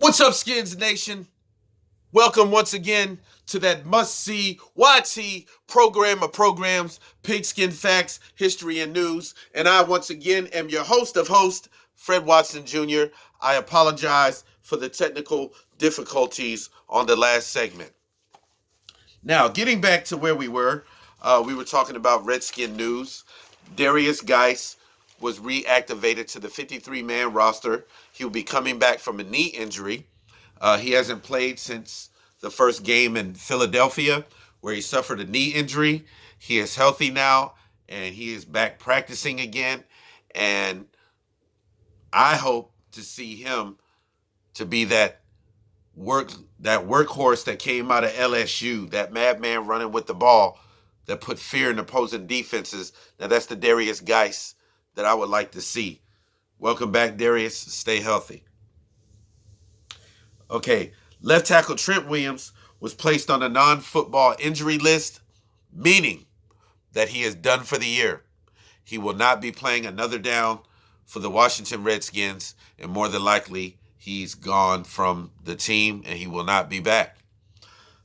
What's up, Skins Nation? Welcome once again to that must-see YT program of programs, Pigskin Facts, History, and News. And I once again am your host of hosts, Fred Watson Jr. I apologize for the technical difficulties on the last segment. Now, getting back to where we were talking about Redskin news. Darius Geis was reactivated to the 53-man roster. He'll be coming back from a knee injury. He hasn't played since the first game in Philadelphia, where he suffered a knee injury. He is healthy now, and he is back practicing again. And I hope to see him to be work that workhorse that came out of LSU, that madman running with the ball that put fear in opposing defenses. Now that's the Darius Geis that I would like to see. Welcome back, Darius. Stay healthy. Okay, left tackle Trent Williams was placed on a non-football injury list, meaning that he is done for the year. He will not be playing another down for the Washington Redskins, and more than likely, he's gone from the team and he will not be back.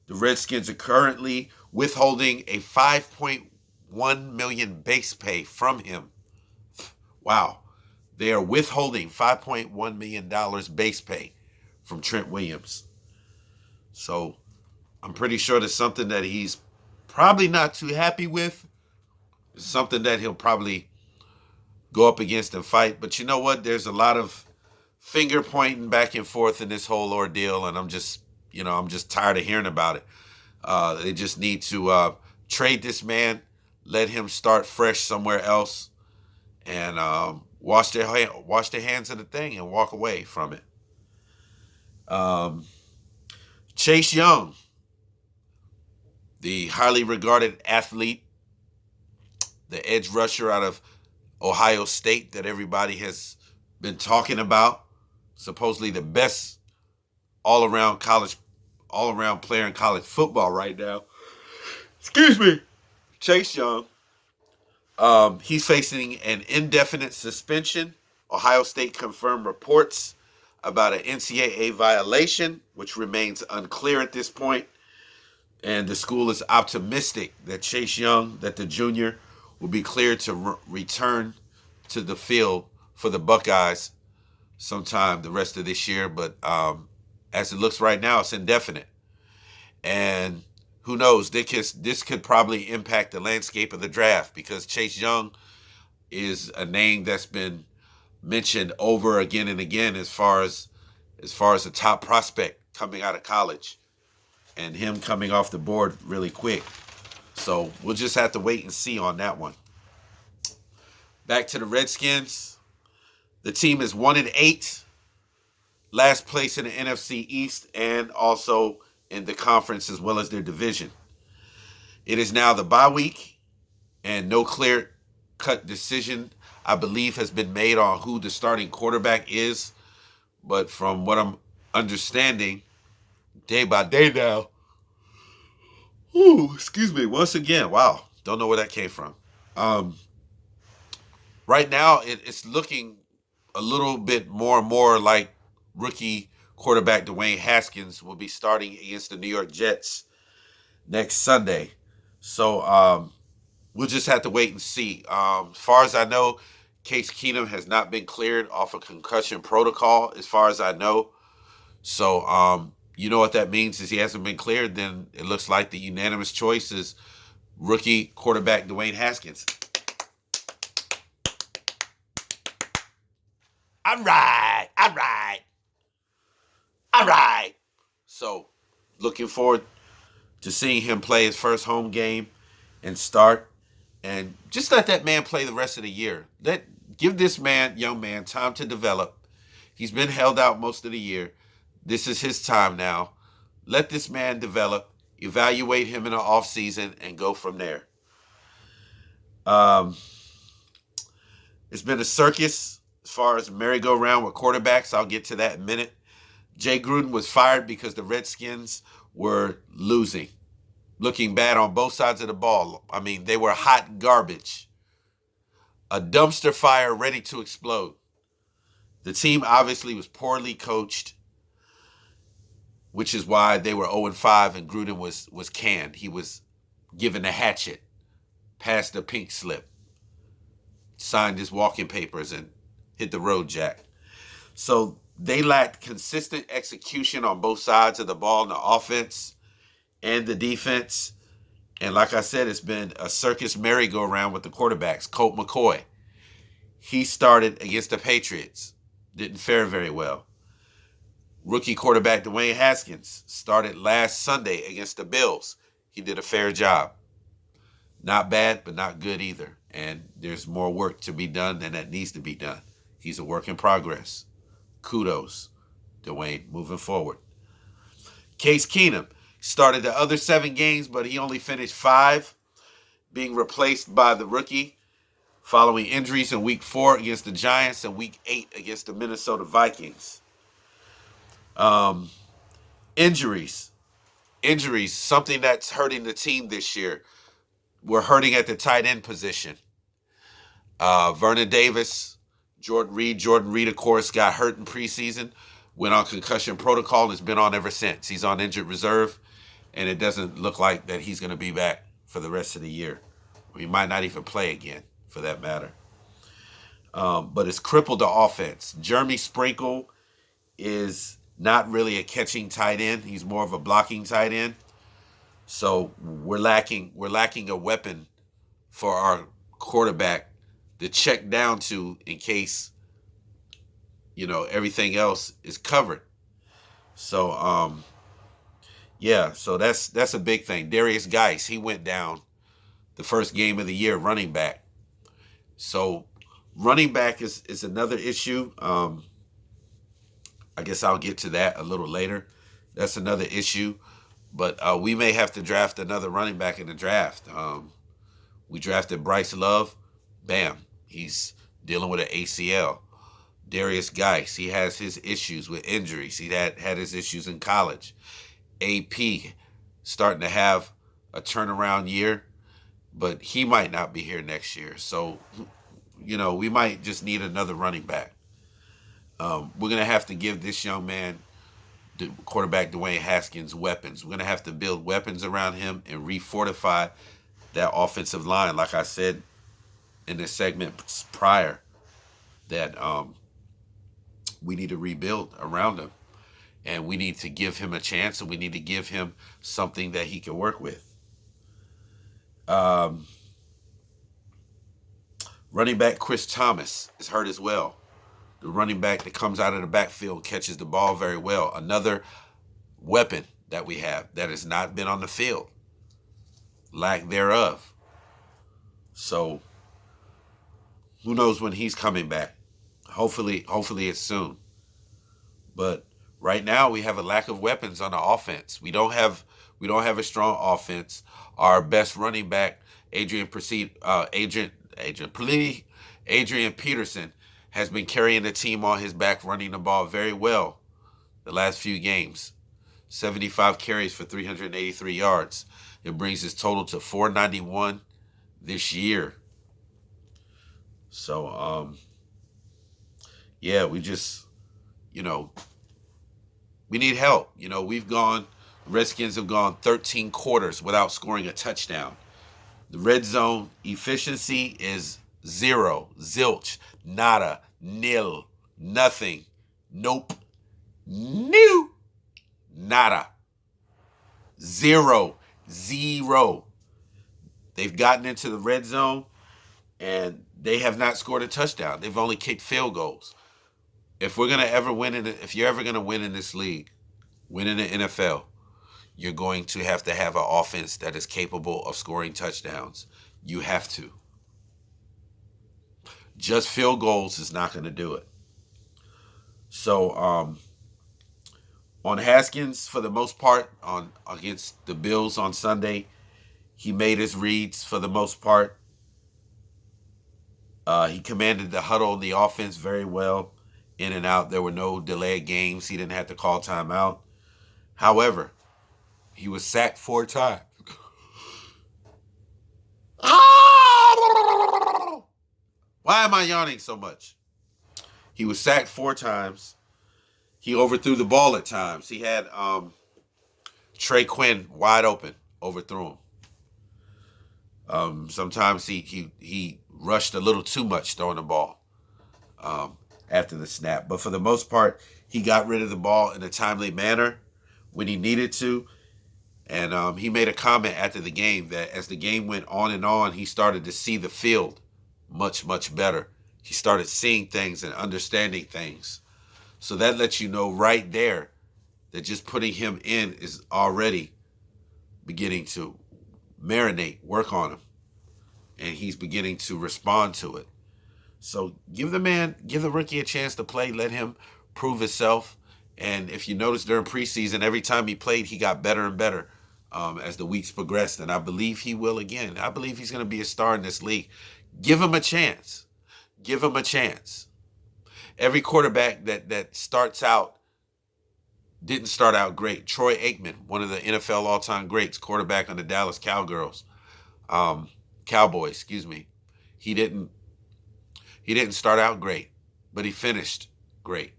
The Redskins are currently withholding a $5.1 million base pay from him. Wow. They are withholding $5.1 million base pay from Trent Williams. So I'm pretty sure that's something that he's probably not too happy with. It's something that he'll probably go up against and fight. But you know what? There's a lot of finger pointing back and forth in this whole ordeal, and I'm just tired of hearing about it. They just need to trade this man, let him start fresh somewhere else, and wash their hands of the thing and walk away from it. Chase Young, the highly regarded athlete, the edge rusher out of Ohio State that everybody has been talking about, supposedly the best all-around player in college football right now. Excuse me. Chase Young. He's facing an indefinite suspension. Ohio State confirmed reports about an NCAA violation, which remains unclear at this point. And the school is optimistic that Chase Young, that the junior, will be cleared to return to the field for the Buckeyes sometime the rest of this year. But as it looks right now, it's indefinite. And who knows, this could probably impact the landscape of the draft, because Chase Young is a name that's been mentioned over again and again as far as a top prospect coming out of college, and him coming off the board really quick. So we'll just have to wait and see on that one. Back to the Redskins. The team is 1-8, last place in the NFC East, and also in the conference as well as their division. It is now the bye week, and no clear-cut decision, I believe, has been made on who the starting quarterback is. But from what I'm understanding, day by day now, excuse me, once again, wow, don't know where that came from. Right now, it's looking a little bit more and more like rookie quarterback Dwayne Haskins will be starting against the New York Jets next Sunday. So we'll just have to wait and see. As far as I know, Case Keenum has not been cleared off a concussion protocol, as far as I know. So you know what that means is he hasn't been cleared. Then it looks like the unanimous choice is rookie quarterback Dwayne Haskins. All right. So looking forward to seeing him play his first home game and start. And just let that man play the rest of the year. Give this young man, time to develop. He's been held out most of the year. This is his time now. Let this man develop. Evaluate him in the offseason and go from there. It's been a circus as far as merry-go-round with quarterbacks. I'll get to that in a minute. Jay Gruden was fired because the Redskins were losing, looking bad on both sides of the ball. I mean, they were hot garbage. A dumpster fire ready to explode. The team obviously was poorly coached. which is why they were 0-5 and Gruden was canned. He was given a hatchet, passed a pink slip, signed his walking papers, and hit the road, Jack. So they lacked consistent execution on both sides of the ball in the offense and the defense. And like I said, it's been a circus merry-go-round with the quarterbacks. Colt McCoy, he started against the Patriots, didn't fare very well. Rookie quarterback Dwayne Haskins started last Sunday against the Bills. He did a fair job. Not bad, but not good either. And there's more work to be done than that needs to be done. He's a work in progress. Kudos, Dwayne, moving forward. Case Keenum started the other 7 games, but he only finished 5, being replaced by the rookie following injuries in Week 4 against the Giants and Week 8 against the Minnesota Vikings. Injuries, something that's hurting the team this year. We're hurting at the tight end position. Vernon Davis, Jordan Reed, of course, got hurt in preseason, went on concussion protocol, and has been on ever since. He's on injured reserve, and it doesn't look like that he's going to be back for the rest of the year. He might not even play again, for that matter. But it's crippled the offense. Jeremy Sprinkle is not really a catching tight end. He's more of a blocking tight end. So we're lacking a weapon for our quarterback to check down to in case, everything else is covered. So so that's a big thing. Darius Geis, he went down the first game of the year, running back. So running back is another issue. I guess I'll get to that a little later. That's another issue. But we may have to draft another running back in the draft. We drafted Bryce Love. Bam. He's dealing with an ACL. Darius Geis, he has his issues with injuries. He had his issues in college. AP starting to have a turnaround year, but he might not be here next year. So, we might just need another running back. We're going to have to give this young man, the quarterback Dwayne Haskins, weapons. We're going to have to build weapons around him and refortify that offensive line. Like I said in the segment prior, that we need to rebuild around him. And we need to give him a chance, and we need to give him something that he can work with. Running back Chris Thomas is hurt as well. The running back that comes out of the backfield catches the ball very well. Another weapon that we have that has not been on the field. Lack thereof. So who knows when he's coming back. Hopefully it's soon. But right now we have a lack of weapons on the offense. We don't have a strong offense. Our best running back, Adrian Peterson, has been carrying the team on his back, running the ball very well the last few games. 75 carries for 383 yards. It brings his total to 491 this year. So, we just, we need help. Redskins have gone 13 quarters without scoring a touchdown. The red zone efficiency is 0, zilch, nada, nil, nothing, nope, new, nada, 0. They've gotten into the red zone and they have not scored a touchdown. They've only kicked field goals. If you're ever going to win in this league, win in the NFL, you're going to have an offense that is capable of scoring touchdowns. You have to. Just field goals is not going to do it. So, on Haskins, for the most part, against the Bills on Sunday, he made his reads for the most part. He commanded the huddle in the offense very well, in and out. There were no delayed games. He didn't have to call timeout. However, he was sacked 4 times. Why am I yawning so much? He was sacked 4 times. He overthrew the ball at times. He had Trey Quinn wide open, overthrew him. Sometimes he rushed a little too much throwing the ball after the snap. But for the most part, he got rid of the ball in a timely manner when he needed to. And he made a comment after the game that as the game went on, he started to see the field much, much better. He started seeing things and understanding things. So that lets you know right there that just putting him in is already beginning to marinate, work on him. And he's beginning to respond to it. So give the rookie a chance to play. Let him prove himself. And if you notice during preseason, every time he played, he got better and better as the weeks progressed. And I believe he will again. I believe he's going to be a star in this league. Give him a chance. Give him a chance. Every quarterback that starts out didn't start out great. Troy Aikman, one of the NFL all-time greats, quarterback on the Dallas Cowboys, He didn't start out great, but he finished great.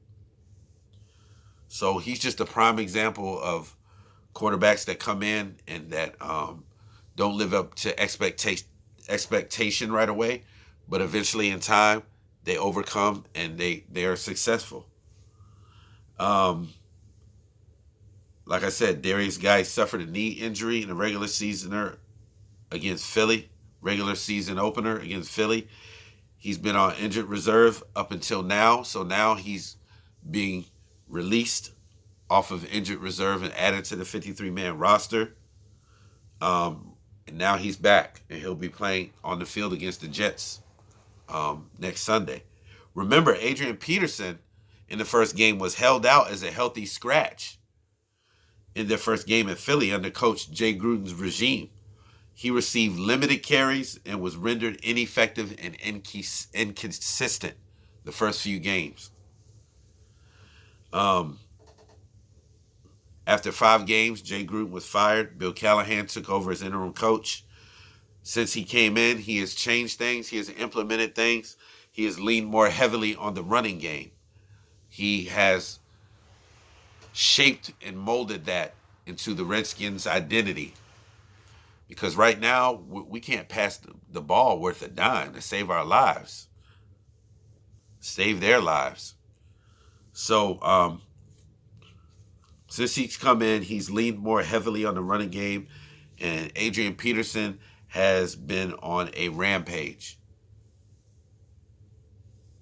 So he's just a prime example of quarterbacks that come in and that don't live up to expectation right away, but eventually in time they overcome and they are successful. Like I said, Darius Guy suffered a knee injury in a regular season opener against Philly. He's been on injured reserve up until now, so now he's being released off of injured reserve and added to the 53-man roster. And now he's back, and he'll be playing on the field against the Jets next Sunday. Remember, Adrian Peterson in the first game was held out as a healthy scratch in their first game in Philly under Coach Jay Gruden's regime. He received limited carries and was rendered ineffective and inconsistent the first few games. After 5 games, Jay Gruden was fired. Bill Callahan took over as interim coach. Since he came in, he has changed things. He has implemented things. He has leaned more heavily on the running game. He has shaped and molded that into the Redskins' identity. Because right now, we can't pass the ball worth a dime to save our lives. Save their lives. So, since he's come in, he's leaned more heavily on the running game. And Adrian Peterson has been on a rampage.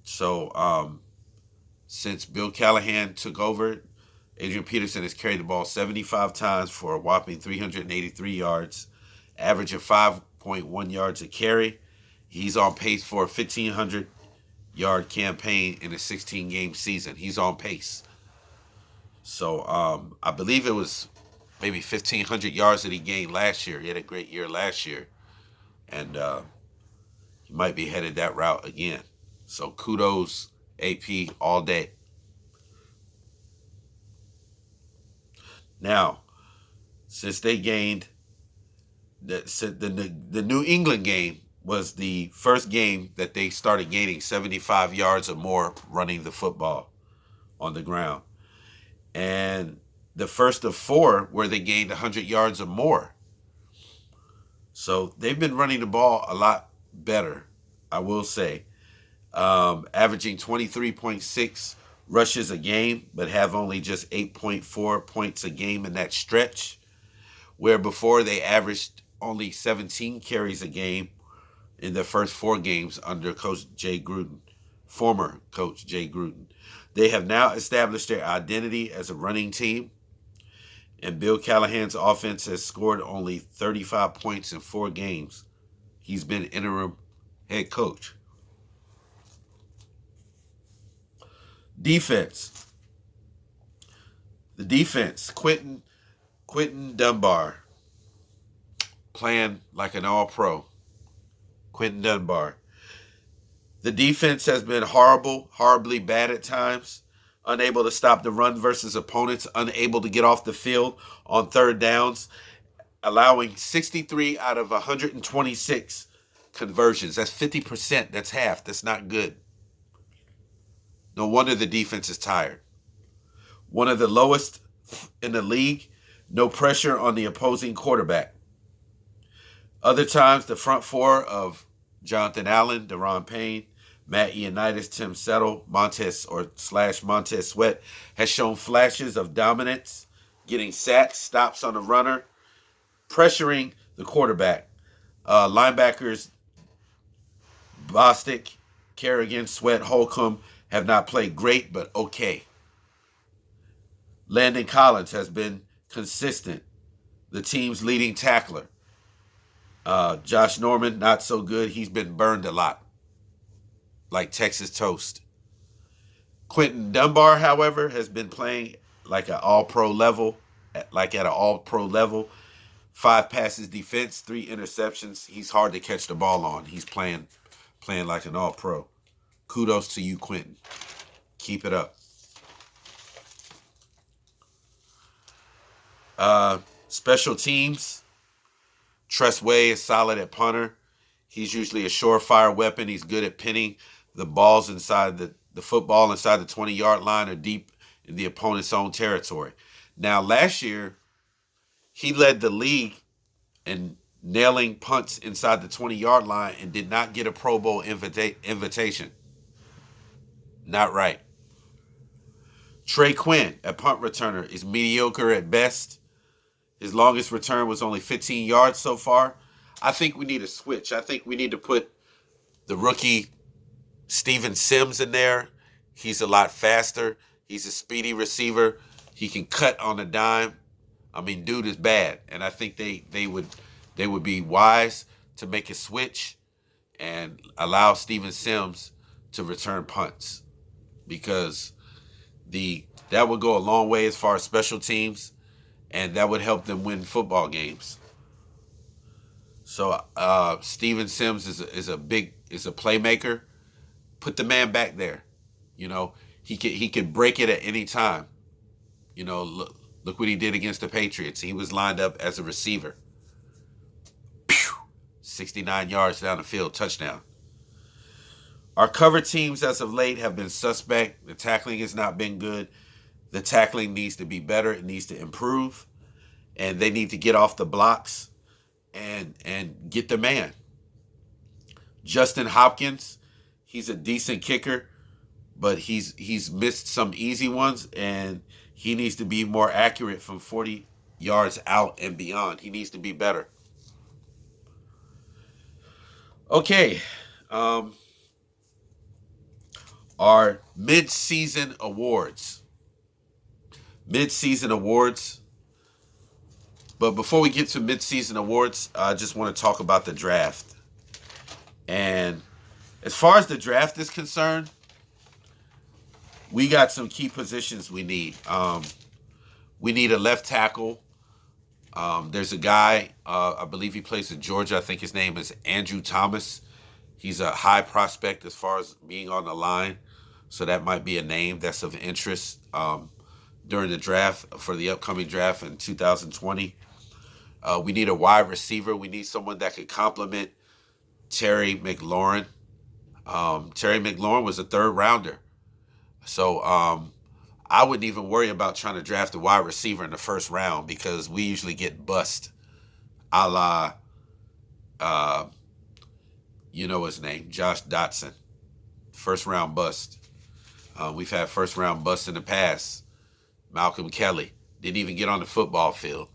So, since Bill Callahan took over, Adrian Peterson has carried the ball 75 times for a whopping 383 yards, average of 5.1 yards a carry. He's on pace for a 1,500-yard campaign in a 16-game season. He's on pace. So I believe it was maybe 1,500 yards that he gained last year. He had a great year last year. And he might be headed that route again. So kudos, AP, all day. Now, since they gained, the New England game was the first game that they started gaining 75 yards or more running the football on the ground. And the first of 4 where they gained 100 yards or more. So they've been running the ball a lot better, I will say. Averaging 23.6 rushes a game, but have only just 8.4 points a game in that stretch, where before they averaged only 17 carries a game in their first 4 games under Coach Jay Gruden, former Coach Jay Gruden. They have now established their identity as a running team, and Bill Callahan's offense has scored only 35 points in 4 games. He's been interim head coach. Defense. The defense, Quentin Dunbar, playing like an all-pro. Quentin Dunbar. The defense has been horribly bad at times, unable to stop the run versus opponents, unable to get off the field on third downs, allowing 63 out of 126 conversions. That's 50%. That's half. That's not good. No wonder the defense is tired. One of the lowest in the league. No pressure on the opposing quarterback. Other times, the front four of Jonathan Allen, Deron Payne, Matt Ioannidis, Tim Settle, Montez Sweat has shown flashes of dominance, getting sacks, stops on the runner, pressuring the quarterback. Linebackers Bostic, Kerrigan, Sweat, Holcomb have not played great, but okay. Landon Collins has been consistent, the team's leading tackler. Josh Norman, not so good. He's been burned a lot, like Texas toast. Quentin Dunbar, however, has been playing like an all-pro level, like at an all-pro level. 5 passes defense, 3 interceptions. He's hard to catch the ball on. He's playing like an all-pro. Kudos to you, Quentin. Keep it up. Special teams. Tress Way is solid at punter. He's usually a surefire weapon. He's good at pinning the balls inside the football inside the 20-yard line or deep in the opponent's own territory. Now, last year, he led the league in nailing punts inside the 20-yard line and did not get a Pro Bowl invitation. Not right. Trey Quinn, a punt returner, is mediocre at best. His longest return was only 15 yards so far. I think we need a switch. I think we need to put the rookie Steven Sims in there. He's a lot faster. He's a speedy receiver. He can cut on a dime. I mean, dude is bad. And I think they would be wise to make a switch and allow Steven Sims to return punts, because that would go a long way as far as special teams, and that would help them win football games. So Steven Sims is a playmaker. Put the man back there. You know, he could break it at any time. You know, look what he did against the Patriots. He was lined up as a receiver. 69 yards down the field, touchdown. Our cover teams as of late have been suspect. The tackling has not been good. The tackling needs to be better. It needs to improve. And they need to get off the blocks and get the man. Justin Hopkins, he's a decent kicker, but he's missed some easy ones, and he needs to be more accurate from 40 yards out and beyond. He needs to be better. Okay. Our midseason awards. Midseason awards. But before we get to midseason awards, I just want to talk about the draft. And as far as the draft is concerned, we got some key positions we need. We need a left tackle. There's a guy, I believe he plays in Georgia. I think his name is Andrew Thomas. He's a high prospect as far as being on the line. So that might be a name that's of interest during the draft, for the upcoming draft in 2020. We need a wide receiver. We need someone that could complement Terry McLaurin. Terry McLaurin was a 3rd rounder. So I wouldn't even worry about trying to draft a wide receiver in the 1st round, because we usually get bust. A la, you know his name, Josh Dotson. 1st round bust. We've had 1st round busts in the past. Malcolm Kelly didn't even get on the football field.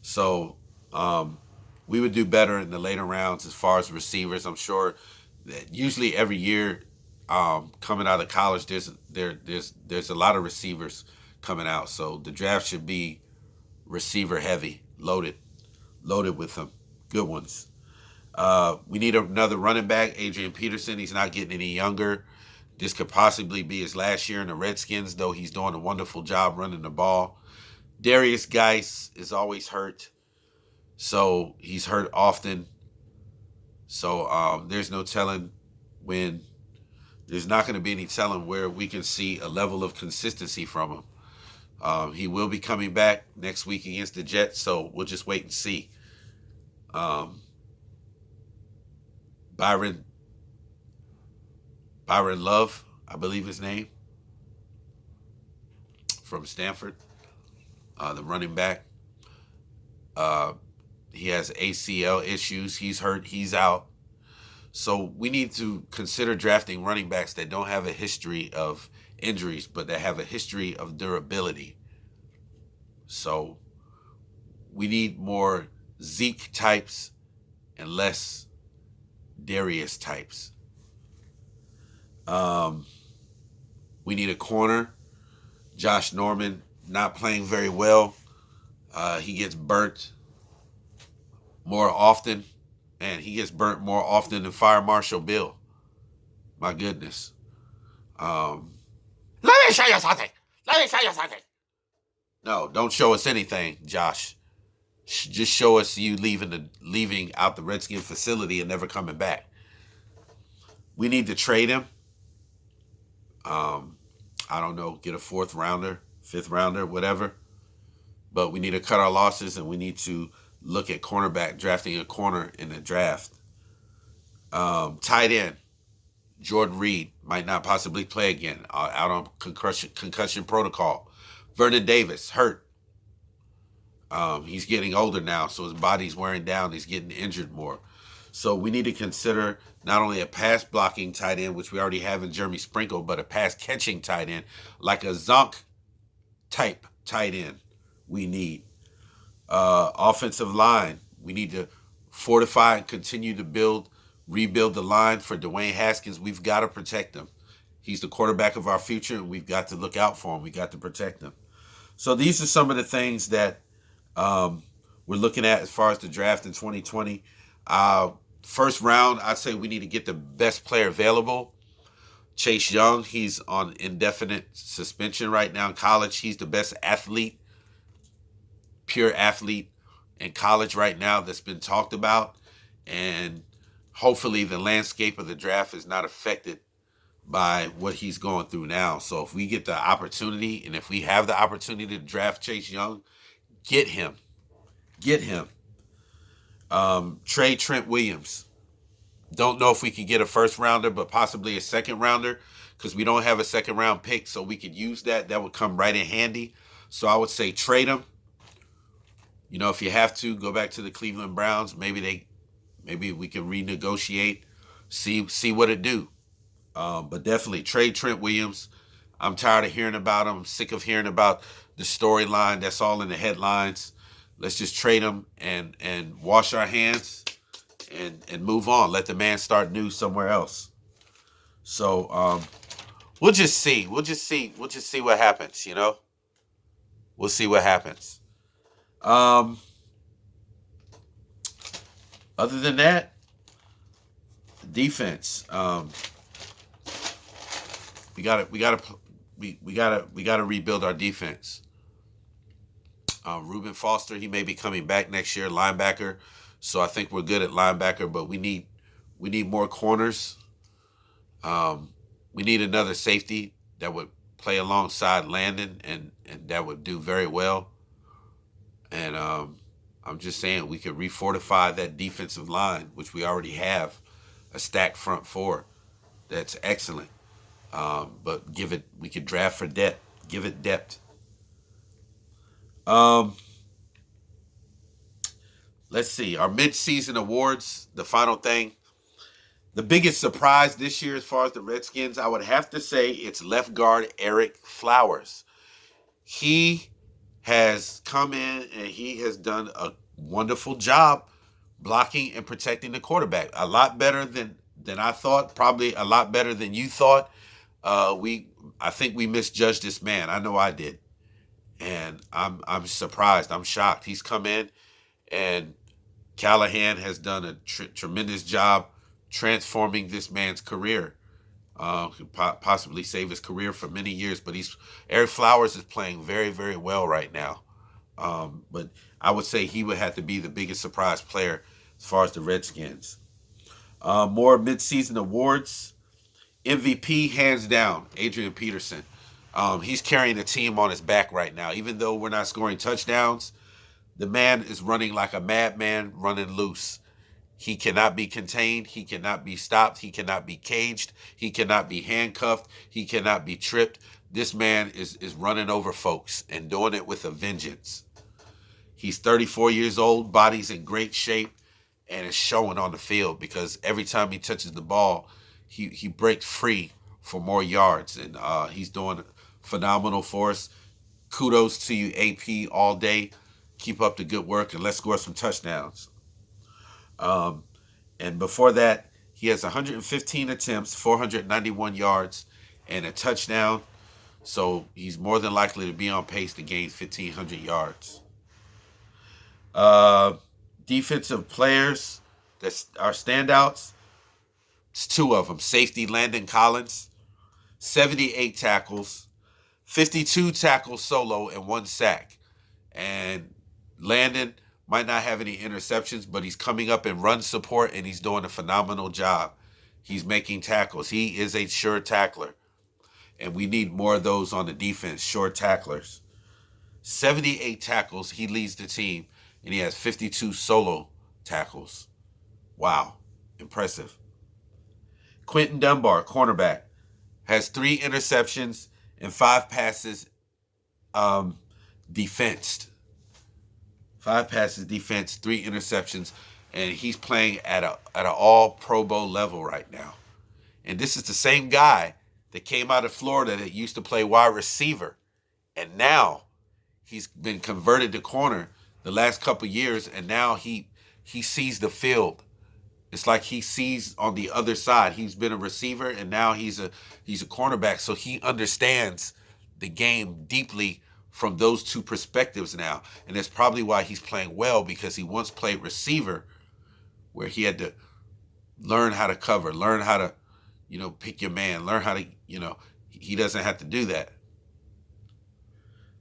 So we would do better in the later rounds as far as receivers. I'm sure that usually every year coming out of college, there's a lot of receivers coming out. So the draft should be receiver heavy, loaded with them, good ones. We need another running back, Adrian Peterson. He's not getting any younger. This could possibly be his last year in the Redskins, though he's doing a wonderful job running the ball. Darius Geis is always hurt, so he's hurt often. So there's no telling when. There's not going to be any telling where we can see a level of consistency from him. He will be coming back next week against the Jets, so we'll just wait and see. Byron Love, I believe his name, from Stanford, the running back. Uh, he has ACL issues. He's hurt. He's out. So we need to consider drafting running backs that don't have a history of injuries, but that have a history of durability. So we need more Zeke types and less Darius types. Um, we need a corner. Josh Norman not playing very well. He gets burnt more often, and he gets burnt more often than Fire Marshal Bill. My goodness. Um, Let me show you something. Let me show you something. No, don't show us anything, Josh. Just show us you leaving out the Redskin facility and never coming back. We need to trade him. Um, I don't know, get a fourth rounder, fifth rounder, whatever. But we need to cut our losses, and we need to look at cornerback, drafting a corner in the draft. Tight end, Jordan Reed might not possibly play again, out on concussion protocol. Vernon Davis, hurt. He's getting older now, so his body's wearing down. He's getting injured more. So we need to consider not only a pass blocking tight end, which we already have in Jeremy Sprinkle, but a pass catching tight end, like a Zonk type tight end we need. Offensive line, we need to fortify and continue to rebuild the line for Dwayne Haskins. We've got to protect him. He's the quarterback of our future, and we've got to look out for him. We got to protect him. So these are some of the things that we're looking at as far as the draft in 2020. First round, I'd say we need to get the best player available. Chase Young, he's on indefinite suspension right now in college. He's the best athlete, pure athlete in college right now that's been talked about. And hopefully the landscape of the draft is not affected by what he's going through now. So if we get the opportunity, and if we have the opportunity to draft Chase Young, get him. Get him. Trade Trent Williams. Don't know if we could get a first rounder, but possibly a second rounder, because we don't have a second round pick, so we could use that. That would come right in handy. So I would say trade him. You know, if you have to, go back to the Cleveland Browns. Maybe we can renegotiate, see what it do. But definitely trade Trent Williams. I'm tired of hearing about him. I'm sick of hearing about the storyline that's all in the headlines. Let's just trade him and wash our hands and move on. Let the man start new somewhere else. So we'll just see. We'll just see what happens. You know, we'll see what happens. Other than that, defense. We gotta rebuild our defense. Reuben Foster, he may be coming back next year, linebacker. So I think we're good at linebacker, but we need more corners. We need another safety that would play alongside Landon and that would do very well. And I'm just saying we could refortify that defensive line, which we already have a stacked front four that's excellent. But we could draft for depth, give it depth. Let's see, our midseason awards, the final thing. The biggest surprise this year as far as the Redskins, I would have to say it's left guard Eric Flowers. He has come in and he has done a wonderful job blocking and protecting the quarterback. A lot better than I thought, probably a lot better than you thought. I think we misjudged this man. I know I did. And I'm surprised. I'm shocked. He's come in, and Callahan has done a tremendous job transforming this man's career. Could possibly save his career for many years, but Eric Flowers is playing very, very well right now. But I would say he would have to be the biggest surprise player as far as the Redskins. More midseason awards. MVP, hands down, Adrian Peterson. He's carrying the team on his back right now. Even though we're not scoring touchdowns, the man is running like a madman, running loose. He cannot be contained. He cannot be stopped. He cannot be caged. He cannot be handcuffed. He cannot be tripped. This man is running over folks and doing it with a vengeance. He's 34 years old, body's in great shape, and it's showing on the field because every time he touches the ball, he breaks free for more yards, and he's doing phenomenal for us. Kudos to you, AP, all day. Keep up the good work, and let's score some touchdowns. And before that, he has 115 attempts, 491 yards, and a touchdown. So he's more than likely to be on pace to gain 1,500 yards. Uh, Defensive players that are standouts. It's two of them. Safety Landon Collins, 78 tackles, 52 tackles solo, and one sack. And Landon might not have any interceptions, but he's coming up in run support and he's doing a phenomenal job. He's making tackles. He is a sure tackler. And we need more of those on the defense, sure tacklers. 78 tackles, he leads the team, and he has 52 solo tackles. Wow, impressive. Quentin Dunbar, cornerback, has 3 interceptions and 5 passes defensed. 5 passes defense, 3 interceptions, and he's playing at an all Pro Bowl level right now. And this is the same guy that came out of Florida that used to play wide receiver, and now he's been converted to corner the last couple years, and now he sees the field. It's like he sees on the other side. He's been a receiver, and now he's a cornerback, so he understands the game deeply from those two perspectives now. And that's probably why he's playing well, because he once played receiver where he had to learn how to cover, learn how to, pick your man, learn how to, he doesn't have to do that.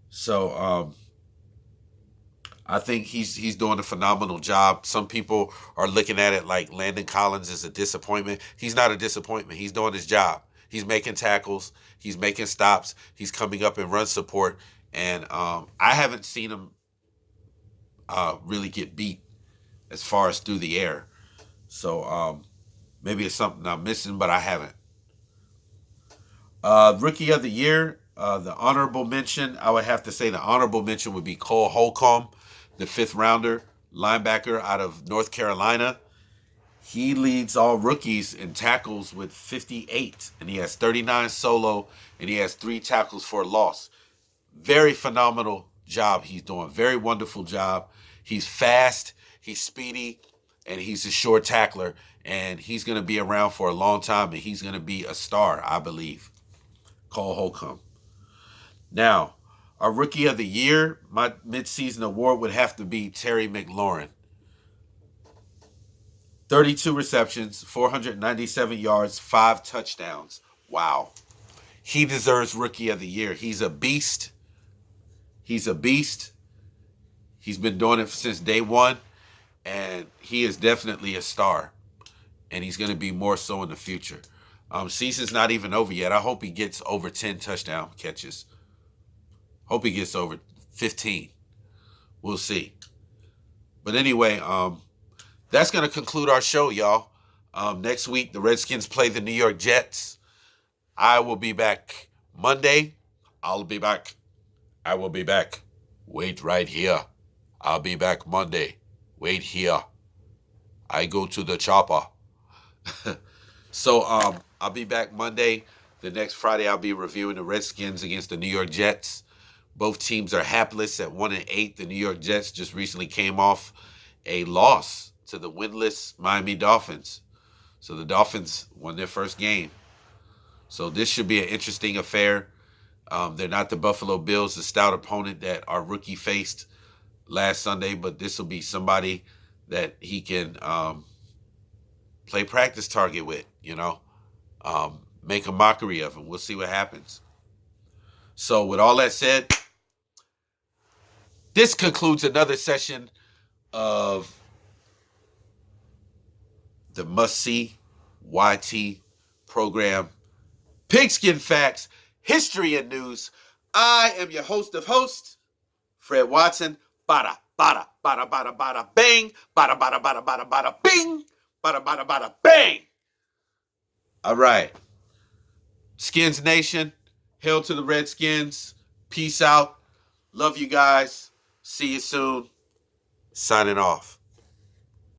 So I think he's doing a phenomenal job. Some people are looking at it like Landon Collins is a disappointment. He's not a disappointment. He's doing his job. He's making tackles. He's making stops. He's coming up in run support. And I haven't seen him really get beat as far as through the air. So maybe it's something I'm missing, but I haven't. Rookie of the year, the honorable mention, I would have to say the honorable mention would be Cole Holcomb, the 5th rounder linebacker out of North Carolina. He leads all rookies in tackles with 58, and he has 39 solo, and he has 3 tackles for a loss. Very phenomenal job he's doing. Very wonderful job. He's fast, he's speedy, and he's a short tackler, and he's going to be around for a long time, and he's going to be a star, I believe. Cole Holcomb. Now, our Rookie of the Year, my midseason award would have to be Terry McLaurin. 32 receptions, 497 yards, 5 touchdowns. Wow. He deserves Rookie of the Year. He's a beast. He's a beast. He's been doing it since day one, and he is definitely a star. And he's going to be more so in the future. Season's not even over yet. I hope he gets over 10 touchdown catches. Hope he gets over 15. We'll see. But anyway, that's going to conclude our show, y'all. Next week, the Redskins play the New York Jets. I will be back Monday. I will be back. Wait right here. I'll be back Monday. Wait here. I go to the chopper. So I'll be back Monday. The next Friday, I'll be reviewing the Redskins against the New York Jets. Both teams are hapless at 1-8. The New York Jets just recently came off a loss to the winless Miami Dolphins. So the Dolphins won their first game. So this should be an interesting affair. They're not the Buffalo Bills, the stout opponent that our rookie faced last Sunday, but this will be somebody that he can play practice target with, make a mockery of him. We'll see what happens. So with all that said, this concludes another session of the must-see YT program, Pigskin Facts, History and News. I am your host of hosts, Fred Watson. Bada, bada, bada, bada, bada, bang. Bada, bada, bada, bada, bada, bing. Bada, bada, bada, bang. All right. Skins Nation, hail to the Redskins. Peace out. Love you guys. See you soon. signing off.